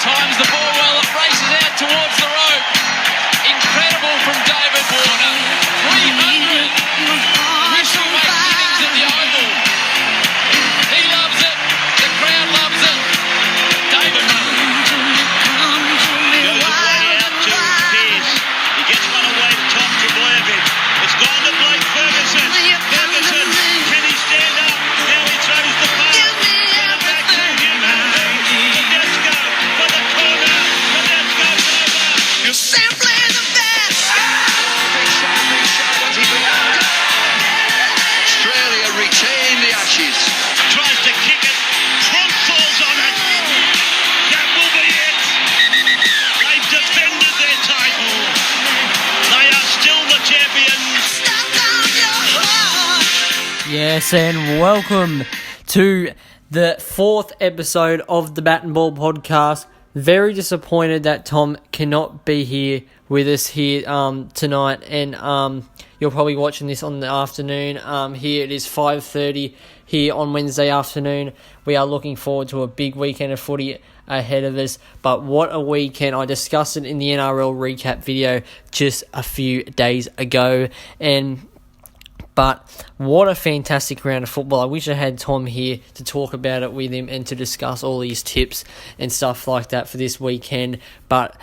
Times the ball well, it races out towards the rope. Incredible from David Warner. 300 whistle makes innings at the Oval. He loves it. The crowd loves it. David Warner. Goes away out to Pearce. He gets one away to Tom Trebojevic. It's gone to Blake Ferguson. Ferguson, can he stand up? Now he throws the pass. Get it back to him. Tedesco for the corner. Tedesco's over. You're simply the best. Australia retain the Ashes. Tries to kick it. Trump falls on it. That will be it. They've defended their title. They are still the champions. Stuck on your heart. Yes, and welcome to the 4th episode of the Bat and Ball podcast. Very disappointed that Tom cannot be here with us here tonight, and you're probably watching this on the afternoon. Here it is 5:30 here on Wednesday afternoon. We are looking forward to a big weekend of footy ahead of us, but what a weekend. I discussed it in the NRL recap video just a few days ago, but what a fantastic round of football. I wish I had Tom here to talk about it with him and to discuss all these tips and stuff like that for this weekend. But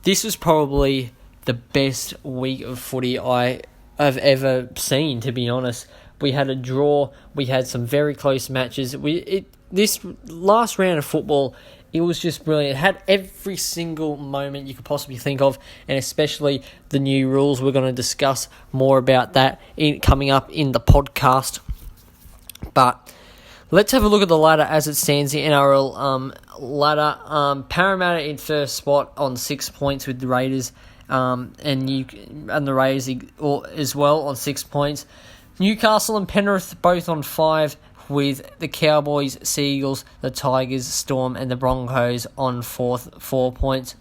this was probably the best week of footy I have ever seen, to be honest. We had a draw. We had some very close matches. This last round of football, it was just brilliant. It had every single moment you could possibly think of, and especially the new rules. We're going to discuss more about that coming up in the podcast. But let's have a look at the ladder as it stands, the NRL ladder. Parramatta in first spot on 6 points with the Raiders, and the Raiders as well on 6 points. Newcastle and Penrith both on 5, with the Cowboys, Sea Eagles, the Tigers, Storm and the Broncos on 4 points.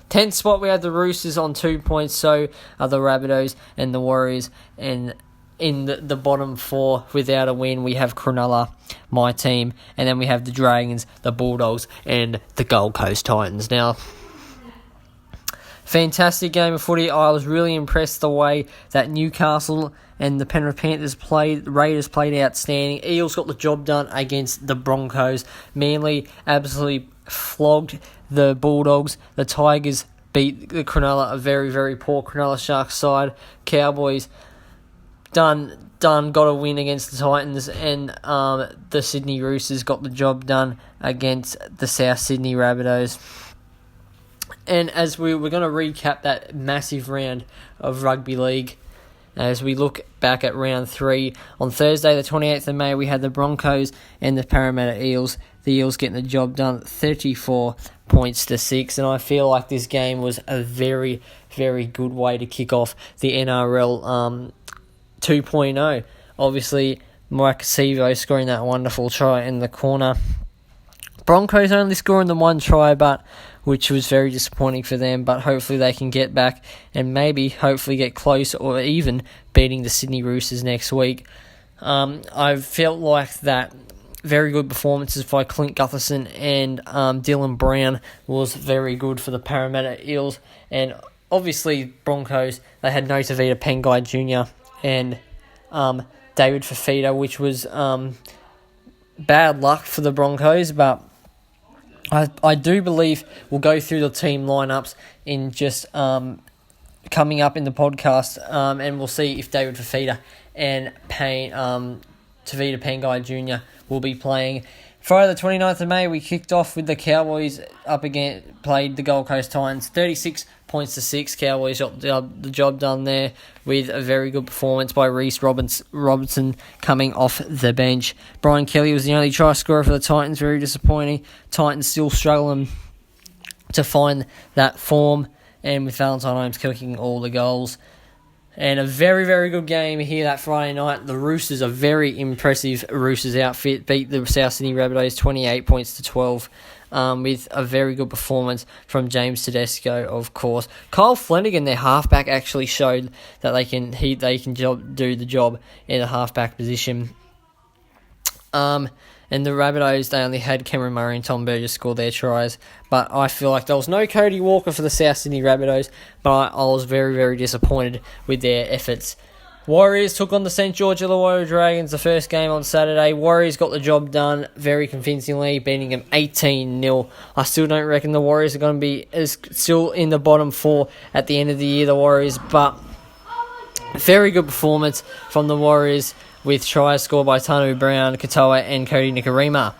10th spot we have the Roosters on 2 points, so are the Rabbitohs and the Warriors, and in the bottom 4 without a win we have Cronulla, my team, and then we have the Dragons, the Bulldogs and the Gold Coast Titans. Now, fantastic game of footy. I was really impressed the way that Newcastle and the Penrith Panthers played. Raiders played outstanding. Eels got the job done against the Broncos. Manly absolutely flogged the Bulldogs. The Tigers beat the Cronulla, a very, very poor Cronulla Sharks side. Cowboys got a win against the Titans, and the Sydney Roosters got the job done against the South Sydney Rabbitohs. And as we're going to recap that massive round of rugby league, as we look back at round 3, on Thursday the 28th of May, we had the Broncos and the Parramatta Eels. The Eels getting the job done 34 points to 6, and I feel like this game was a very, very good way to kick off the NRL 2.0. Obviously, Mike Sevo scoring that wonderful try in the corner. Broncos only scoring the 1 try, which was very disappointing for them, but hopefully they can get back and hopefully get close or even beating the Sydney Roosters next week. I felt like that very good performances by Clint Gutherson and Dylan Brown was very good for the Parramatta Eels, and obviously Broncos, they had no Tavita Pengai Jr. and David Fafita, which was bad luck for the Broncos, but I do believe we'll go through the team lineups in just coming up in the podcast, and we'll see if David Fafita and Tavita Pengai Jr. will be playing. Friday the 29th of May, we kicked off with the Cowboys played the Gold Coast Titans, 36 points to 6. Cowboys got the job done there with a very good performance by Reece Robertson coming off the bench. Brian Kelly was the only try scorer for the Titans, very disappointing. Titans still struggling to find that form, and with Valentine Holmes kicking all the goals. And a very, very good game here that Friday night. The Roosters, a very impressive Roosters outfit, beat the South Sydney Rabbitohs 28 points to 12 with a very good performance from James Tedesco, of course. Kyle Flanagan, their halfback, actually showed that they can do the job in the halfback position. And the Rabbitohs, they only had Cameron Murray and Tom Burgess score their tries. But I feel like there was no Cody Walker for the South Sydney Rabbitohs. But I was very, very disappointed with their efforts. Warriors took on the St. George Illawarra Dragons the first game on Saturday. Warriors got the job done very convincingly, beating them 18-0. I still don't reckon the Warriors are going to be still in the bottom four at the end of the year, the Warriors. But very good performance from the Warriors, with tries scored by Tanu Brown, Katoa and Cody Nikorima.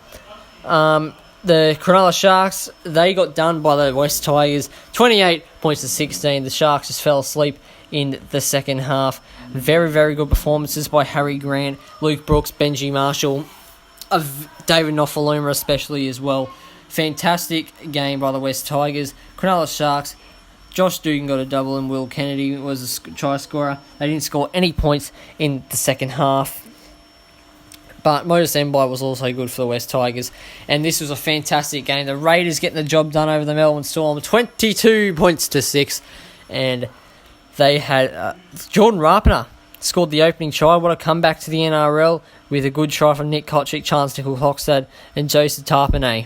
The Cronulla Sharks, they got done by the West Tigers, 28 points to 16. The Sharks just fell asleep in the second half. Very, very good performances by Harry Grant, Luke Brooks, Benji Marshall, David Nofaluma especially as well. Fantastic game by the West Tigers. Cronulla Sharks, Josh Dugan got a double and Will Kennedy was a try scorer. They didn't score any points in the second half. But Modus Mbai was also good for the West Tigers. And this was a fantastic game. The Raiders getting the job done over the Melbourne Storm, 22 points to 6. And they had Jordan Rapiner scored the opening try. What a comeback to the NRL with a good try from Nick Kochick, Chance Nickel-Hockstad and Joseph Tarpanay.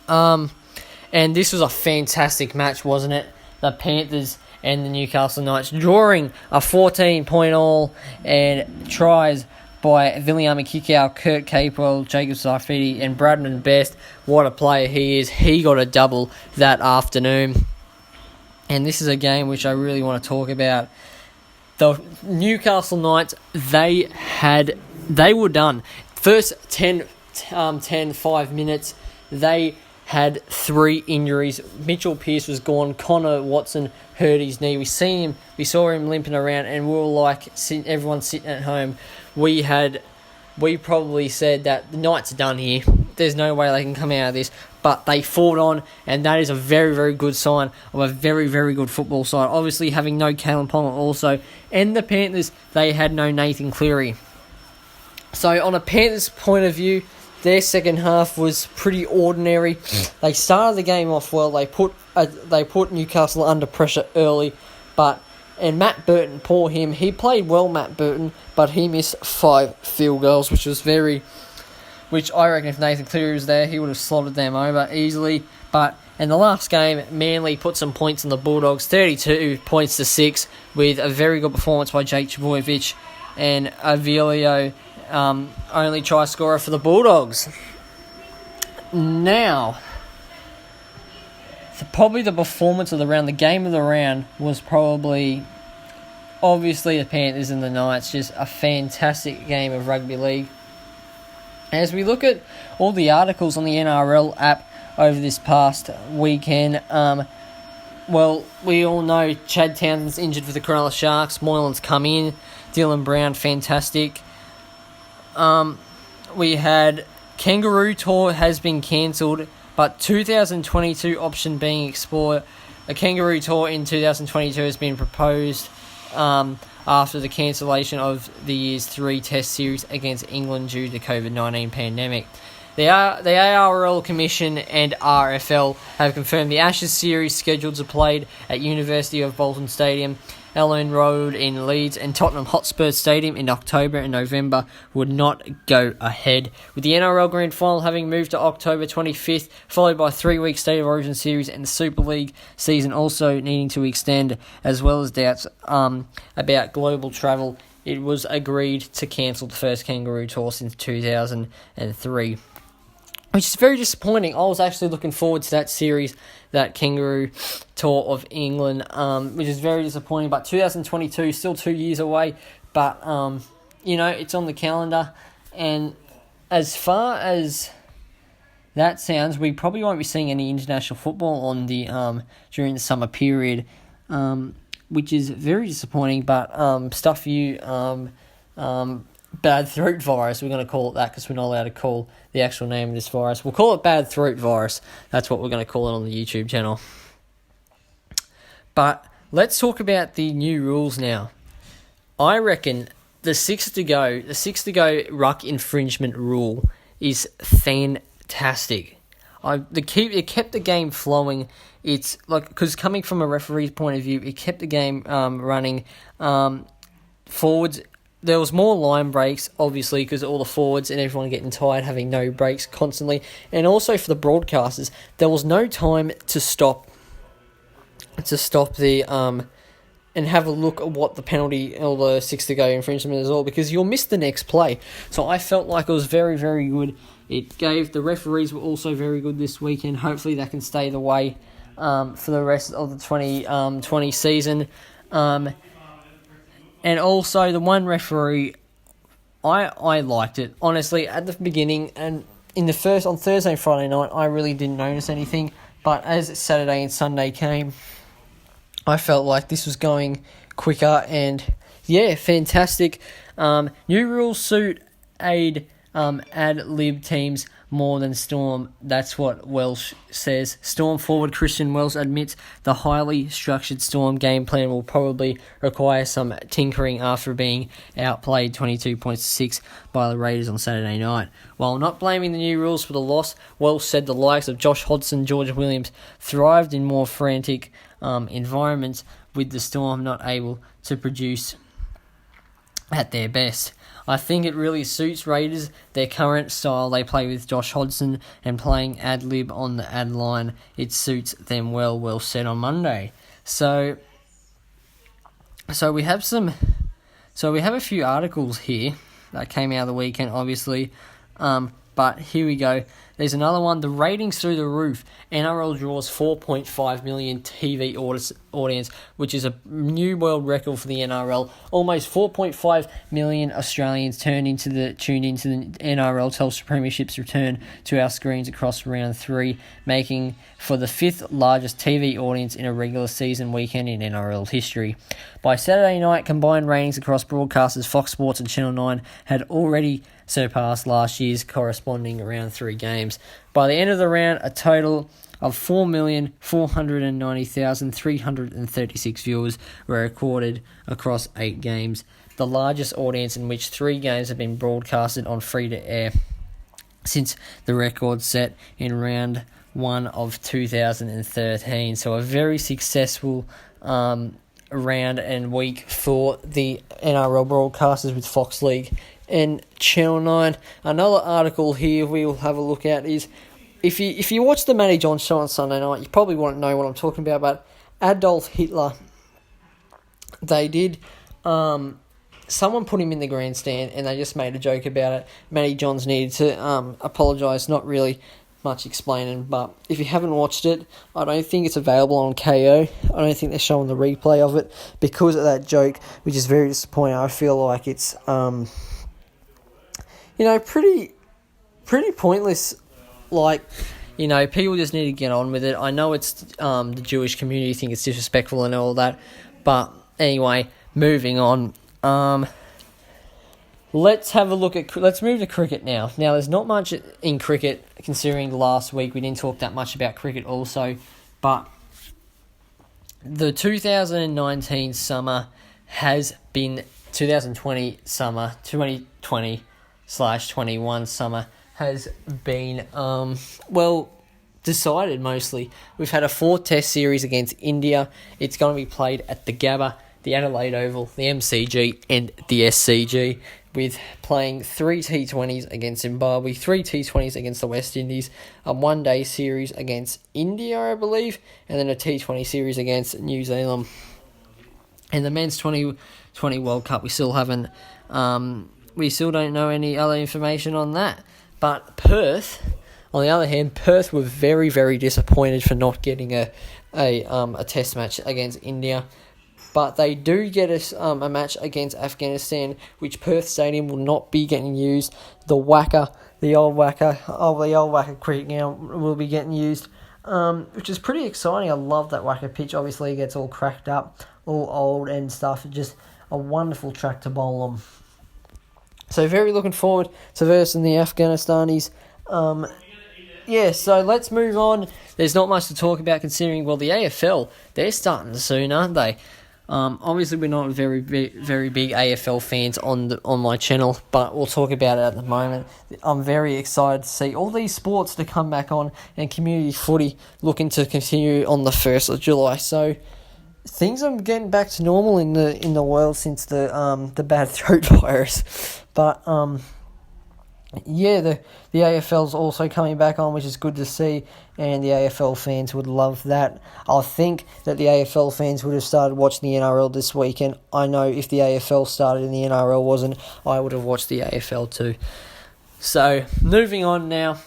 And this was a fantastic match, wasn't it? The Panthers and the Newcastle Knights drawing a 14-point all, and tries by Viliami Kikau, Kurt Capewell, Jacob Saifidi and Bradman Best. What a player he is. He got a double that afternoon. And this is a game which I really want to talk about. The Newcastle Knights, they were done. First 5 minutes, they had 3 injuries. Mitchell Pearce was gone. Connor Watson hurt his knee. We saw him limping around, and we were like, everyone sitting at home. We probably said that the Knights are done here. There's no way they can come out of this. But they fought on, and that is a very, very good sign of a very, very good football side. Obviously, having no Kalen Ponga also. And the Panthers, they had no Nathan Cleary. So, on a Panthers point of view, their second half was pretty ordinary. They started the game off well. They put Newcastle under pressure early, and Matt Burton, poor him, he played well, Matt Burton, but he missed 5 field goals, which I reckon if Nathan Cleary was there, he would have slotted them over easily. But in the last game, Manly put some points on the Bulldogs, 32 points to 6, with a very good performance by Jake Trbojevic and Avilio, only try scorer for the Bulldogs. Now, probably the performance of the round, the game of the round, was probably, obviously, the Panthers and the Knights. Just a fantastic game of rugby league. As we look at all the articles on the NRL app over this past weekend, we all know Chad Townsend's injured for the Cronulla Sharks. Moylan's come in. Dylan Brown, fantastic. We had Kangaroo Tour has been cancelled, but 2022 option being explored. A Kangaroo Tour in 2022 has been proposed after the cancellation of the year's 3 test series against England due to the COVID-19 pandemic. The ARL Commission and RFL have confirmed the Ashes series scheduled to played at University of Bolton Stadium, Ellen Road in Leeds and Tottenham Hotspur Stadium in October and November would not go ahead, with the NRL Grand Final having moved to October 25th, followed by a 3-week State of Origin series and the Super League season also needing to extend, as well as doubts about global travel. It was agreed to cancel the first Kangaroo Tour since 2003. Which is very disappointing. I was actually looking forward to that series, that Kangaroo Tour of England, which is very disappointing. But 2022, still 2 years away. But, it's on the calendar. And as far as that sounds, we probably won't be seeing any international football on the during the summer period, which is very disappointing. But stuff you... bad throat virus, we're going to call it that because we're not allowed to call the actual name of this virus. We'll call it bad throat virus. That's what we're going to call it on the YouTube channel. But let's talk about the new rules now. I reckon the 6 to go ruck infringement rule is fantastic. It kept the game flowing. It's like, because coming from a referee's point of view, it kept the game running. Forwards there was more line breaks, obviously, because all the forwards and everyone getting tired, having no breaks constantly. And also for the broadcasters, there was no time to stop the and have a look at what the penalty or the 6 to go infringement is all, because you'll miss the next play. So I felt like it was very, very good. It gave the referees were also very good this weekend. Hopefully that can stay the way for the rest of the 2020 season. And also the one referee, I liked it. Honestly, at the beginning and on Thursday and Friday night, I really didn't notice anything. But as Saturday and Sunday came, I felt like this was going quicker and, yeah, fantastic. New rules suit ad-lib teams more than Storm. That's what Welsh says. Storm forward Christian Welsh admits the highly structured Storm game plan will probably require some tinkering after being outplayed 22-6 by the Raiders on Saturday night. While not blaming the new rules for the loss, Welsh said the likes of Josh Hodgson, George Williams thrived in more frantic environments, with the Storm not able to produce at their best. I think it really suits Raiders, their current style they play with Josh Hodgson and playing ad-lib on the ad line. It suits them well said on Monday. So we have a few articles here that came out of the weekend, obviously. But here we go. There's another one. The ratings through the roof. NRL draws 4.5 million TV audience, which is a new world record for the NRL. Almost 4.5 million Australians tuned into the NRL Telstra Premiership's return to our screens across round 3, making for the 5th largest TV audience in a regular season weekend in NRL history. By Saturday night, combined ratings across broadcasters Fox Sports and Channel 9 had already surpassed last year's corresponding round 3 games. By the end of the round, a total of 4,490,336 viewers were recorded across 8 games, the largest audience in which 3 games have been broadcasted on free-to-air since the record set in round 1 of 2013. So a very successful round and week for the NRL broadcasters with Fox League and Channel 9. Another article here we will have a look at is, if you watch the Matty John show on Sunday night, you probably won't know what I'm talking about, but Adolf Hitler, they did, someone put him in the grandstand and they just made a joke about it. Matty Johns needed to apologise, not really much explaining, but if you haven't watched it, I don't think it's available on KO. I don't think they're showing the replay of it because of that joke, which is very disappointing. I feel like it's pretty pointless. Like, people just need to get on with it. I know it's the Jewish community think it's disrespectful and all that, but anyway, moving on. Let's move to cricket now. Now, there's not much in cricket, considering last week we didn't talk that much about cricket also, but the 2019 summer has been 2020/21 summer has been, decided mostly. We've had a 4-test series against India. It's going to be played at the Gabba, the Adelaide Oval, the MCG, and the SCG, with playing 3 T20s against Zimbabwe, 3 T20s against the West Indies, a one-day series against India, I believe, and then a T20 series against New Zealand. And the Men's 2020 World Cup, we still don't know any other information on that. But Perth, on the other hand, Perth were very, very disappointed for not getting a test match against India. But they do get a match against Afghanistan, which Perth Stadium will not be getting used. The old Wacker cricket ground will be getting used, which is pretty exciting. I love that Wacker pitch. Obviously, it gets all cracked up, all old and stuff. Just a wonderful track to bowl on. So very looking forward to versing the Afghanistanis. So let's move on. There's not much to talk about considering, the AFL, they're starting soon, aren't they? Obviously, we're not very big AFL fans on my channel, but we'll talk about it at the moment. I'm very excited to see all these sports to come back on, and community footy looking to continue on the 1st of July. So, things are getting back to normal in the world since the bad throat virus. But yeah, the AFL's also coming back on, which is good to see, and the AFL fans would love that. I think that the AFL fans would have started watching the NRL this weekend. I know if the AFL started and the NRL wasn't, I would have watched the AFL too. So, moving on now,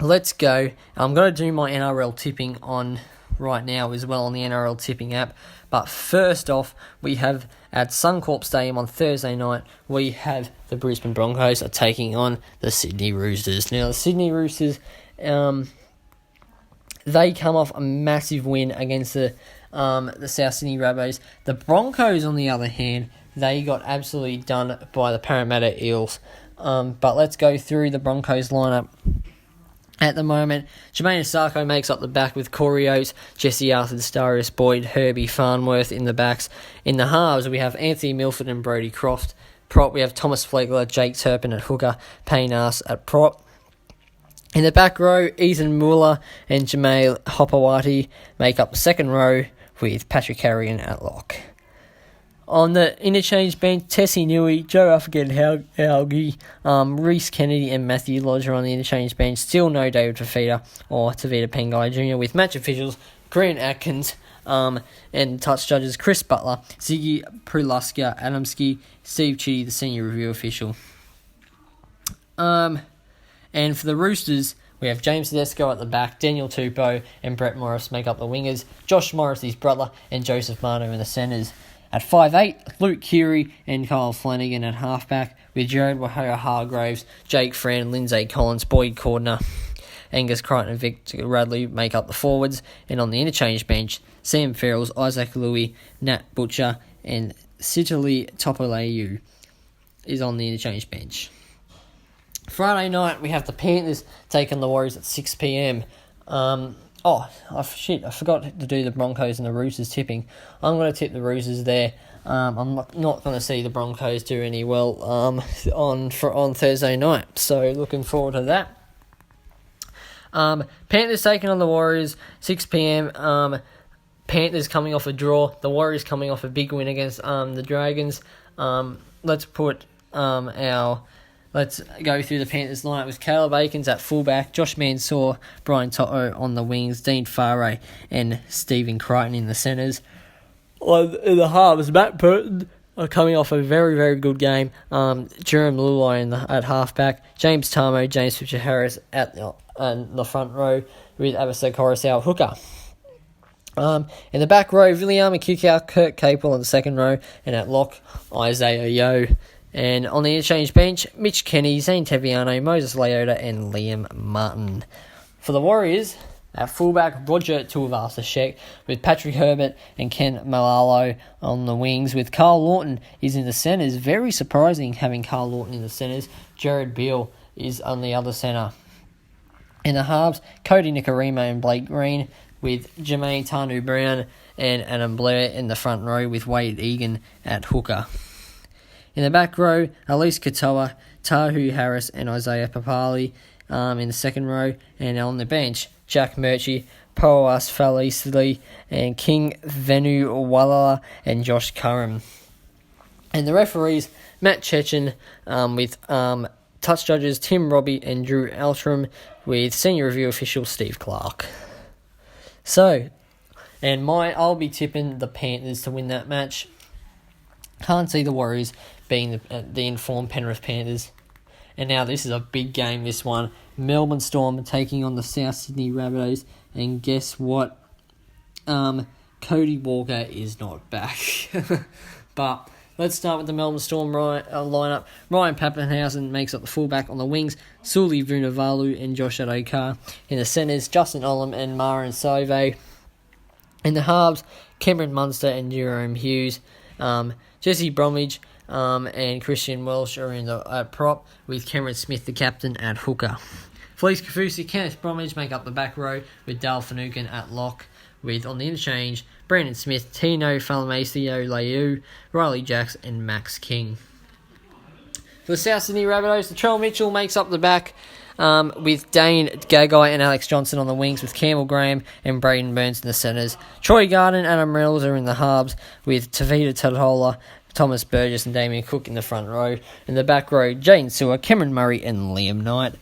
let's go. I'm going to do my NRL tipping on right now as well on the NRL tipping app. But first off, we have at Suncorp Stadium on Thursday night, we have the Brisbane Broncos are taking on the Sydney Roosters. Now, the Sydney Roosters, they come off a massive win against the South Sydney Rabbitohs. The Broncos, on the other hand, they got absolutely done by the Parramatta Eels. But let's go through the Broncos lineup. At the moment, Jermaine Asako makes up the back with Corey Oates, Jesse Arthur, Darius Boyd, Herbie Farnworth in the backs. In the halves, we have Anthony Milford and Brodie Croft. Prop, we have Thomas Flegler, Jake Turpin at hooker, Payne Arce at prop. In the back row, Ethan Muller and Jamail Hopewati make up the second row with Patrick Harrigan at lock. On the interchange bench, Tessie Newey, Joe Affigan-Haugi, Reece Kennedy and Matthew Lodge are on the interchange bench. Still no David Fafita or Tavita Pengai Jr. with match officials Grant Atkins and touch judges Chris Butler, Ziggy Prulaska, Adamski, Steve Chitty, the senior review official. And for the Roosters, we have James Tedesco at the back, Daniel Tupou and Brett Morris make up the wingers, Josh Morris, his brother, and Joseph Manu in the centres. At 5'8", Luke Keary and Kyle Flanagan at halfback, with Jared Wahoa-Hargraves, Jake Fran, Lindsay Collins, Boyd Cordner, Angus Crichton and Victor Radley make up the forwards. And on the interchange bench, Sam Farrells, Isaac Louis, Nat Butcher and Sitali Topoleu is on the interchange bench. Friday night, we have the Panthers taking the Warriors at 6 p.m. I forgot to do the Broncos and the Roosters tipping. I'm going to tip the Roosters there. I'm not going to see the Broncos do any well on Thursday night. So looking forward to that. Panthers taking on the Warriors, 6 p.m. Panthers coming off a draw. The Warriors coming off a big win against the Dragons. Let's go through the Panthers lineup with Caleb Aikens at fullback, Josh Mansour, Brian Toto on the wings, Dean Farray and Stephen Crichton in the centres. In the halves, Matt Burton are coming off a very, very good game. Jerome Lulai at halfback, James Tarmo, James Fisher-Harris at the front row with Abasa Coruscant hooker. In the back row, Viliama Kikau, Kurt Capel in the second row, and at lock, Isaiah Yeo. And on the interchange bench, Mitch Kenny, Zane Teviano, Moses Leota and Liam Martin. For the Warriors, at fullback, Roger Tuivasa-Sheck with Patrick Herbert and Ken Malalo on the wings, with Carl Lawton is in the centres. Very surprising having Carl Lawton in the centres. Jared Beale is on the other centre. In the halves, Cody Nicarima and Blake Green with Jermaine Tanu-Brown and Adam Blair in the front row with Wade Egan at hooker. In the back row, Elise Katoa, Tahu Harris and Isaiah Papali in the second row. And on the bench, Jack Murchie, Poas Felicity and King Venuwala and Josh Curran. And the referees, Matt Chechen with touch judges Tim Robbie and Drew Altram with senior review official Steve Clark. I'll be tipping the Panthers to win that match. Can't see the Warriors being the informed Penrith Panthers. And now this is a big game, this one. Melbourne Storm taking on the South Sydney Rabbitohs. And guess what? Cody Walker is not back. But let's start with the Melbourne Storm lineup. Ryan Pappenhausen makes up the fullback on the wings. Suli Vunivalu and Josh Adokar. In the centres, Justin Olam and Marin Sauve. In the halves, Cameron Munster and Jerome Hughes. Jesse Bromwich and Christian Welsh are in the prop, with Cameron Smith, the captain, at hooker. Felice Kafusi, Kenneth Bromwich make up the back row, with Dale Finucane at lock, with on the interchange, Brandon Smith, Tino Falamasio Leu, Riley Jacks and Max King. For the South Sydney Rabbitohs, Latrell Mitchell makes up the back, with Dane Gagai and Alex Johnson on the wings, with Campbell Graham and Braden Burns in the centres. Troy Garden, Adam Reynolds are in the halves, with Tavita Tatola, Thomas Burgess and Damien Cook in the front row. In the back row, Jane Sewer, Cameron Murray and Liam Knight.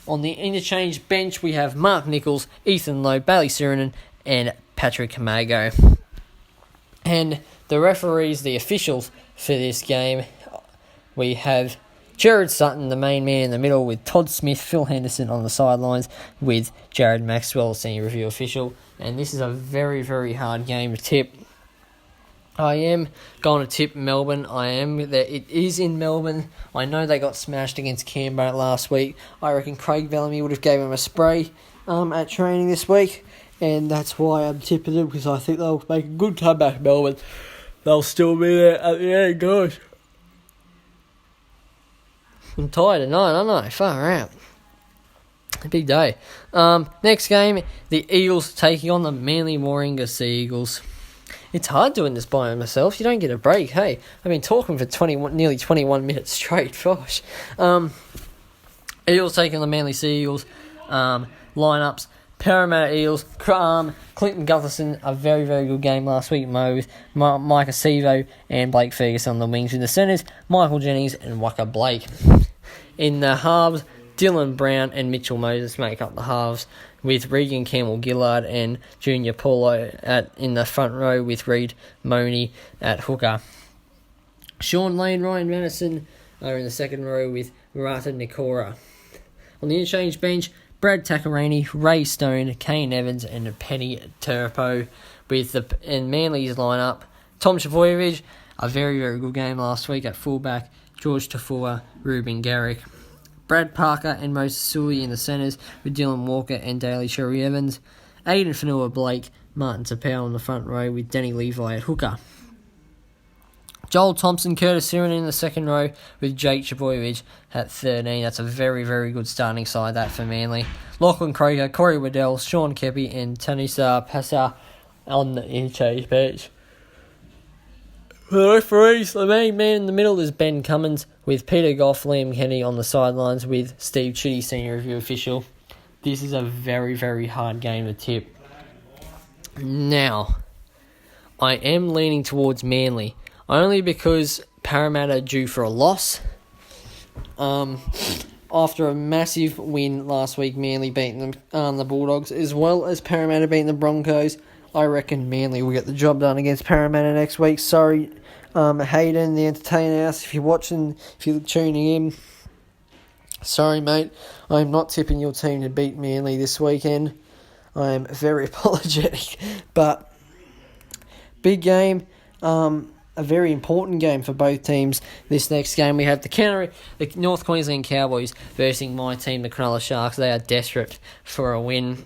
On the interchange bench, we have Mark Nichols, Ethan Lowe, Bailey Sirinen and Patrick Mago. And the referees, the officials for this game, we have Jared Sutton, the main man in the middle, with Todd Smith, Phil Henderson on the sidelines, with Jared Maxwell, senior review official. And this is a very, very hard game to tip. I am going to tip Melbourne. It is in Melbourne. I know they got smashed against Canberra last week. I reckon Craig Bellamy would have gave him a spray at training this week. And that's why I'm tipping them, because I think they'll make a good comeback, Melbourne. They'll still be there at the end, guys. I'm tired tonight, aren't I? Far out. Big day. Next game, the Eagles taking on the Manly Warringah Sea Eagles. It's hard doing this by myself. You don't get a break, hey. I've been talking for nearly 21 minutes straight. Gosh. Eagles taking on the Manly Sea Eagles. Lineups. Parramatta Eels. Clinton Gutherson, a very, very good game last week. With Mike Acevo and Blake Ferguson on the wings. In the centres, Michael Jennings and Waka Blake. In the halves, Dylan Brown and Mitchell Moses make up the halves, with Regan Campbell-Gillard and Junior Paulo in the front row, with Reid Money at hooker. Sean Lane, Ryan Madison are in the second row, with Murata Nikora. On the interchange bench, Brad Takarani, Ray Stone, Kane Evans and Penny Turpo. And Manly's lineup, Tom Trbojevic, a very, very good game last week at fullback, George Tafua, Ruben Garrick. Brad Parker and Moses Sully in the centres, with Dylan Walker and Daly Sherry Evans. Aidan Fanua Blake, Martin Tapau in the front row, with Danny Levi at hooker. Joel Thompson, Curtis Siren in the second row, with Jake Trbojevic at 13. That's a very, very good starting side, that for Manly. Lachlan Croker, Corey Waddell, Sean Kepi and Tanisa Passa on the interchange bench. For the referees, the main man in the middle is Ben Cummins, with Peter Goff, Liam Kenny on the sidelines, with Steve Chitty, senior review official. This is a very, very hard game to tip. Now, I am leaning towards Manly, only because Parramatta are due for a loss. After a massive win last week, Manly beating the Bulldogs, as well as Parramatta beating the Broncos. I reckon Manly will get the job done against Parramatta next week. Sorry, Hayden, the Entertainer House, if you're tuning in. Sorry, mate. I'm not tipping your team to beat Manly this weekend. I am very apologetic. But, big game. A very important game for both teams. This next game, we have the North Queensland Cowboys versus my team, the Cronulla Sharks. They are desperate for a win.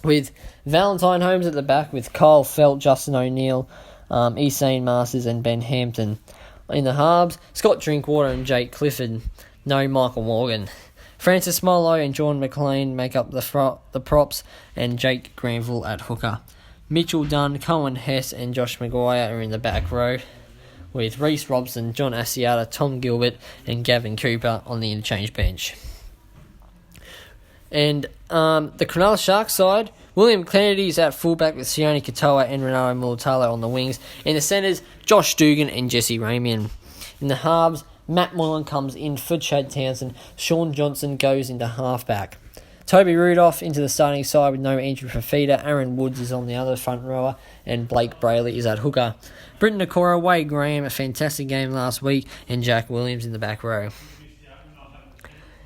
With Valentine Holmes at the back, with Kyle Felt, Justin O'Neill, Esane Masters and Ben Hampton. In the halves, Scott Drinkwater and Jake Clifford. No Michael Morgan. Francis Molo and John McLean make up the props, and Jake Granville at hooker. Mitchell Dunn, Cohen Hess and Josh Maguire are in the back row, with Reece Robson, John Asiata, Tom Gilbert and Gavin Cooper on the interchange bench. And the Cronulla Sharks side, William Kennedy is at fullback, with Sione Katoa and Renato Mulatalo on the wings. In the centres, Josh Dugan and Jesse Ramian. In the halves, Matt Moylan comes in for Chad Townsend. Sean Johnson goes into halfback. Toby Rudolph into the starting side with no Andrew Fafita. Aaron Woods is on the other front rower, and Blake Brayley is at hooker. Britton Nakora, Wade Graham, a fantastic game last week, and Jack Williams in the back row.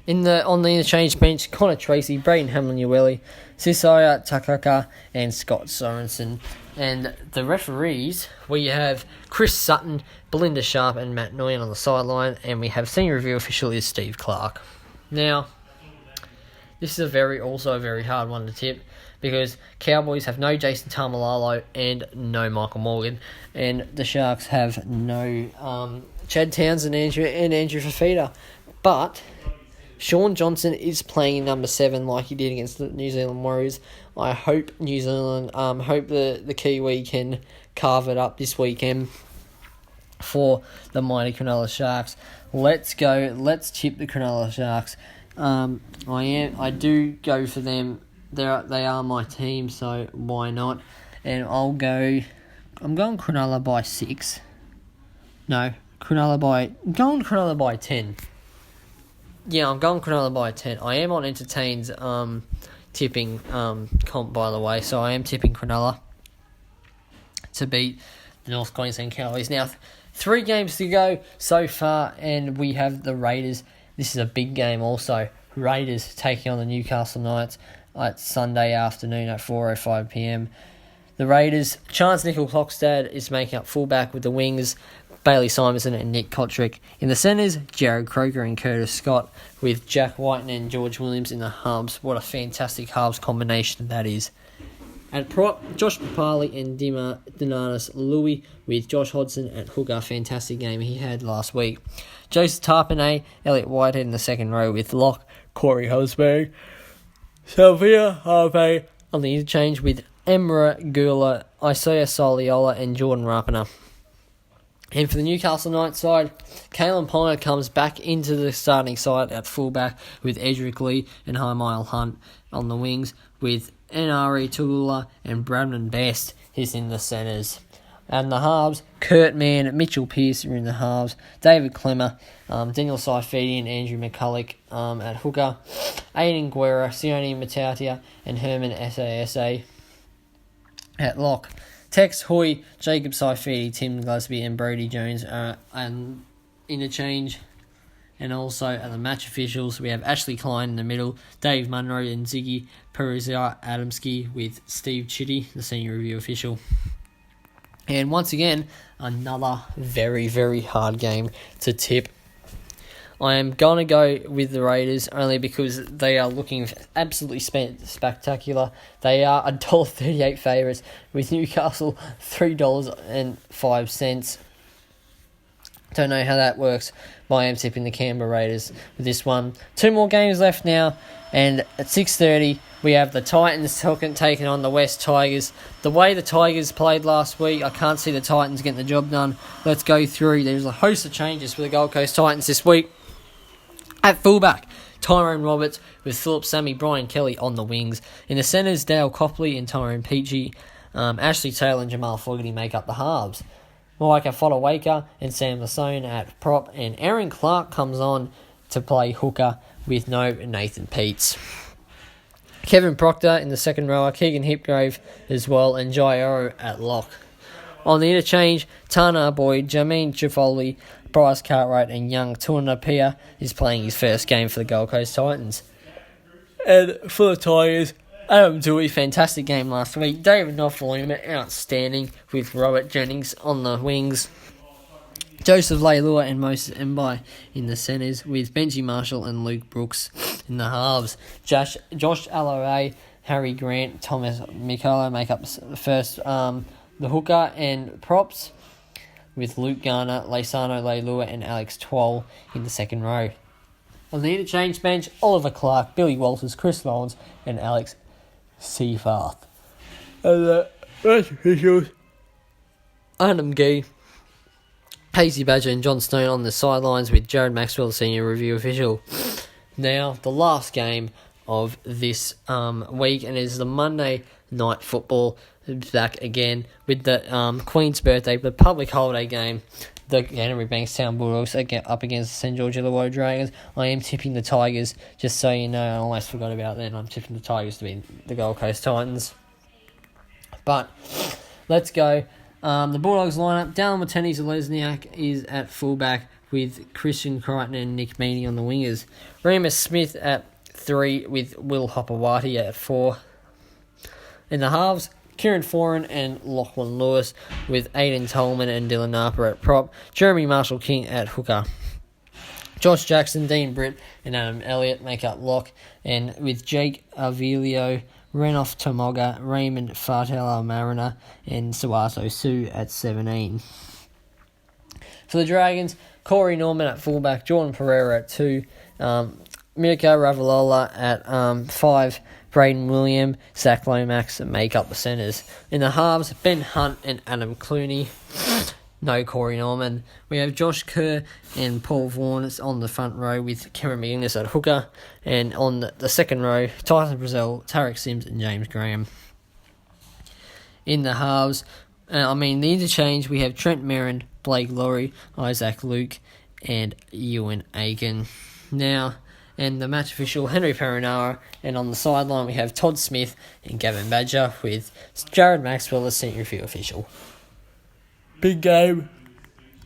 On the interchange bench, Connor Tracy, Braden Hamlin-Ueli, Sisaya Takaka, and Scott Sorensen. And the referees, we have Chris Sutton, Belinda Sharp, and Matt Noyan on the sideline, and we have senior review official is Steve Clark. Now, this is also a very hard one to tip, because Cowboys have no Jason Tamalalo and no Michael Morgan, and the Sharks have no Chad Townsend and Andrew Fafita. But Sean Johnson is playing number 7 like he did against the New Zealand Warriors. I hope New Zealand, hope the Kiwi can carve it up this weekend for the mighty Cronulla Sharks. Let's go. Let's tip the Cronulla Sharks I do go for them. They are my team, so why not? And I'm going Cronulla by 6. No, I'm going Cronulla by 10. Yeah, I'm going Cronulla by 10. I am on Entertain's tipping comp, by the way, so I am tipping Cronulla to beat the North Queensland Cowboys. Now, 3 games to go so far, and we have the Raiders. This is a big game also. Raiders taking on the Newcastle Knights at Sunday afternoon at 4:05 p.m. The Raiders, Chance Nickel-Klokstad is making up fullback with the wings, Bailey Simonson and Nick Kotrick. In the centres, Jared Croker and Curtis Scott, with Jack Whiten and George Williams in the halves. What a fantastic halves combination that is. At prop, Josh Papali and Dinanis Louis, with Josh Hodgson at hooker. Fantastic game he had last week. Joseph Tarpanay, Elliot Whitehead in the second row, with lock Corey Hosberg. Sylvia Harvey on the interchange with Emra Gurla, Isaiah Soliola and Jordan Rapiner. And for the Newcastle Knights side, Kalen Ponga comes back into the starting side at fullback with Edric Lee and Harmile Hunt on the wings, with Nari Tugula and Bradman Best is in the centres. And the halves, Kurt Mann, Mitchell Pearce are in the halves, David Clemmer, Daniel Saifidi and Andrew McCulloch at hooker, Aiden Guerra, Sione Matautia and Herman Sasa at lock. Tex Hoy, Jacob Saifidi, Tim Gillespie and Brody Jones are an interchange. And also at the match officials, we have Ashley Klein in the middle, Dave Munro and Ziggy Peruzia Adamski with Steve Chitty, the senior review official. And once again, another very, very hard game to tip. I am going to go with the Raiders only because they are looking absolutely spectacular. They are $1.38 favourites with Newcastle $3.05. Don't know how that works, but I am tipping the Canberra Raiders with this one. 2 more games left now, and at 6:30 we have the Titans taking on the West Tigers. The way the Tigers played last week, I can't see the Titans getting the job done. Let's go through. There's a host of changes for the Gold Coast Titans this week. At fullback, Tyrone Roberts with Philip Sammy, Brian Kelly on the wings. In the centres, Dale Copley and Tyrone Peachy. Ashley Taylor and Jamal Fogarty make up the halves. Micah Fodawaker and Sam Lasone at prop, and Aaron Clark comes on to play hooker with no Nathan Peets. Kevin Proctor in the second rower, Keegan Hipgrave as well, and Jairo at lock. On the interchange, Tana Boyd, Jermaine Chifoley, Bryce Cartwright and young Tuanapia is playing his first game for the Gold Coast Titans. And for the Tigers, Adam Dewey, fantastic game last week. David Nofaluma, outstanding with Robert Jennings on the wings. Joseph Leilua and Moses Mbai in the centres, with Benji Marshall and Luke Brooks in the halves. Josh Alloray, Harry Grant, Thomas Mikolo make up the first the hooker and props, with Luke Garner, Leisano Leilua and Alex Twoll in the second row. On the interchange bench, Oliver Clark, Billy Walters, Chris Lawrence and Alex Seafarth. And the match officials, Adam Gee, Casey Badger and John Stone on the sidelines, with Jared Maxwell, the senior review official. Now, the last game of this week, and it is the Monday night football back again with the Queen's birthday, the public holiday game. The Canterbury Bankstown Bulldogs up against the St George Illawarra Dragons. I am tipping the Tigers, just so you know. I almost forgot about that. I'm tipping the Tigers to be the Gold Coast Titans. But let's go. The Bulldogs lineup: Dallin Watene-Zelezniak is at fullback, with Christian Crichton and Nick Meaney on the wingers. Remus Smith at 3, with Will Hopewati at 4. In the halves, Kieran Foran and Lachlan Lewis, with Aidan Tolman and Dylan Napa at prop. Jeremy Marshall-King at hooker. Josh Jackson, Dean Britt and Adam Elliott make up lock, and with Jake Avilio, Renoff Tomoga, Raymond Fartella Mariner and Sawato Sue at 17. For the Dragons, Corey Norman at fullback, Jordan Pereira at 2, Mirka Ravalola at 5, Braden William, Zach Lomax make up the centres. In the halves, Ben Hunt and Adam Clooney. no Corey Norman. We have Josh Kerr and Paul Vaughan on the front row with Cameron McInnes at hooker. And on the second row, Tyson Brazil, Tarek Sims and James Graham. In the halves, the interchange, we have Trent Merrin, Blake Laurie, Isaac Luke and Ewan Aiken. Now, and the match official, Henry Perenara, and on the sideline we have Todd Smith and Gavin Badger with Jared Maxwell as centre field official. Big game.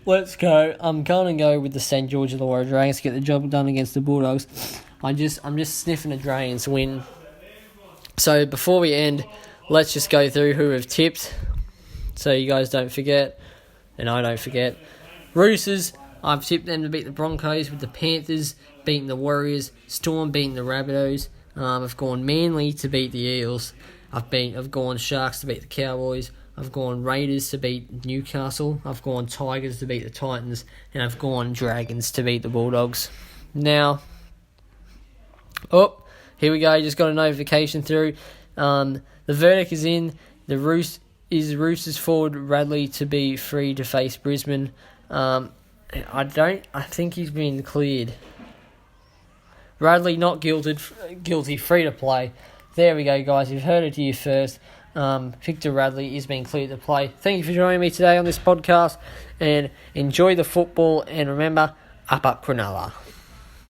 Let's go. I'm going to go with the St. George Illawarra Dragons to get the job done against the Bulldogs. I'm just sniffing a Dragons win. So before we end, let's just go through who we've tipped so you guys don't forget, and I don't forget. Roosters, I've tipped them to beat the Broncos, with the Panthers beating the Warriors, Storm beating the Rabbitohs. I've gone Manly to beat the Eels. I've gone Sharks to beat the Cowboys. I've gone Raiders to beat Newcastle. I've gone Tigers to beat the Titans. And I've gone Dragons to beat the Bulldogs. Now, here we go. Just got a notification through. The verdict is in. The Roosters forward Radley to be free to face Brisbane. I think he's been cleared. Radley not guilty, free to play. There we go, guys. You've heard it here first. Victor Radley is being cleared to play. Thank you for joining me today on this podcast, and enjoy the football. And remember, up Cronulla.